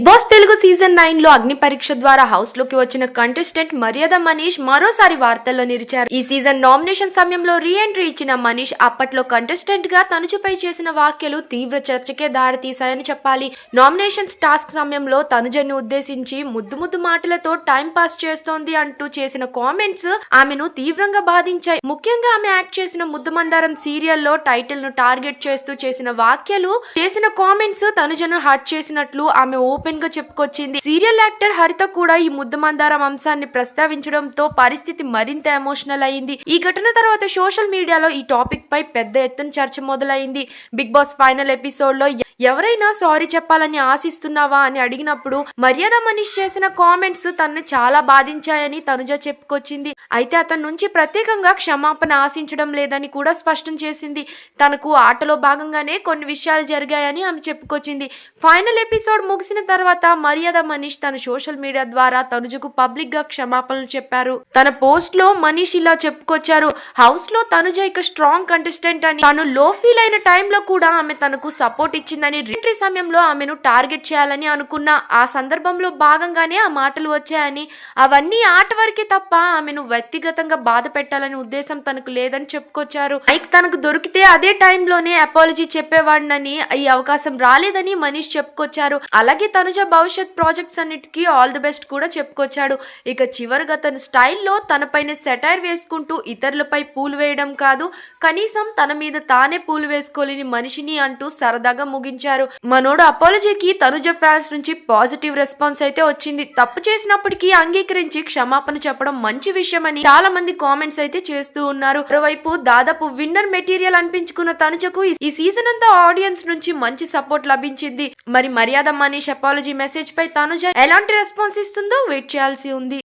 Boss Telugu season 9 లో అగ్ని పరీక్ష ద్వారా హౌస్ లోకి వచ్చిన కంటెస్టెంట్ మర్యాద మనీష్ మరోసారి వార్తల్లో నిలిచారు. ఈ సీజన్ నామినేషన్ సమయంలో రీ ఎంట్రీ ఇచ్చిన మనీష్ అప్పట్లో కంటెస్టెంట్ గా తనుజపై చేసిన వ్యాఖ్యలు తీవ్ర చర్చకే దారితీశాయని చెప్పాలి. నామినేషన్స్ టాస్క్ సమయంలో తనుజను ఉద్దేశించి ముద్దు మాటలతో టైం పాస్ చేస్తోంది అంటూ చేసిన కామెంట్స్ ఆమెను తీవ్రంగా బాధించాయి. ముఖ్యంగా ఆమె యాక్ట్ చేసిన ముద్దు మందారం సీరియల్లో టైటిల్ ను టార్గెట్ చేస్తూ చేసిన వ్యాఖ్యలు, చేసిన కామెంట్స్ తనుజను హర్ట్ చేసినట్లు ఆమె ఓపెన్ గా చెప్పుకొచ్చింది. సీరియల్ యాక్టర్ హరిత కూడా ఈ ముద్దు మందారం అంశాన్ని ప్రస్తావించడంతో పరిస్థితి మరింత ఎమోషనల్ అయింది. ఈ ఘటన తర్వాత సోషల్ మీడియాలో ఈ టాపిక్ పై పెద్ద ఎత్తున చర్చ మొదలైంది. బిగ్ బాస్ ఫైనల్ ఎపిసోడ్ లో ఎవరైనా సారీ చెప్పాలని ఆశిస్తున్నావా అని అడిగినప్పుడు మర్యాద మనీష్ చేసిన కామెంట్స్ తనను చాలా బాధించాయని తనుజ చెప్పుకొచ్చింది. అయితే అతని నుంచి ప్రత్యేకంగా క్షమాపణ ఆశించడం లేదని కూడా స్పష్టం చేసింది. తనకు ఆటలో భాగంగానే కొన్ని విషయాలు జరిగాయని ఆమె చెప్పుకొచ్చింది. ఫైనల్ ఎపిసోడ్ ముగిసిన తర్వాత మర్యాద మనీష్ తన సోషల్ మీడియా ద్వారా తనుజకు పబ్లిక్ గా క్షమాపణలు చెప్పారు. తన పోస్ట్ లో మనీష్ ఇలా చెప్పుకొచ్చారు. హౌస్ లో తనుజ ఇక స్ట్రాంగ్ కంటెస్టెంట్ అని, తను లో ఫీల్ అయిన టైంలో కూడా ఆమె తనకు సపోర్ట్ ఇచ్చిందని, ఎంట్రీ సమయంలో ఆమెను టార్గెట్ చేయాలని అనుకున్న ఆ సందర్భంలో భాగంగానే ఆ మాటలు వచ్చాయని, అవన్నీ ఆట వరకే తప్ప ఆమెను వ్యక్తిగతంగా బాధ పెట్టాలని ఉద్దేశం తనకు లేదని చెప్పుకొచ్చారు. మైక్ తనకు దొరికితే అదే టైంలోనే అపాలజీ చెప్పేవాడినని, ఈ అవకాశం రాలేదని మనీష్ చెప్పుకొచ్చారు. అలాగే తనుజ భవిష్యత్ ప్రాజెక్ట్స్ అన్నిటికీ ఆల్ ది బెస్ట్ కూడా చెప్పుకొచ్చాడు. ఇక చివరిగా తన స్టైల్లో తనపైన సెటైర్ వేసుకుంటూ ఇతరులపై పూలు వేయడం కాదు, కనీసం తన మీద తానే పూలు వేసుకోలేని మనిషిని అంటూ సరదాగా ముగించారు. మనోడు అపాలజీకి తనుజ ఫ్యాన్స్ నుంచి పాజిటివ్ రెస్పాన్స్ అయితే వచ్చింది. తప్పు చేసినప్పటికీ అంగీకరించి క్షమాపణ చెప్పడం మంచి విషయమని చాలా మంది కామెంట్స్ అయితే చేస్తూ ఉన్నారు. మరోవైపు దాదాపు విన్నర్ మెటీరియల్ అనిపించుకున్న తనుజకు ఈ సీజన్ అంతా ఆడియన్స్ నుంచి మంచి సపోర్ట్ లభించింది. మరి మర్యాద మనీష్ అపాలజీ మెసేజ్ పై తనుజ ఎలాంటి రెస్పాన్స్ ఇస్తుందో వెయిట్ చేయాల్సి ఉంది.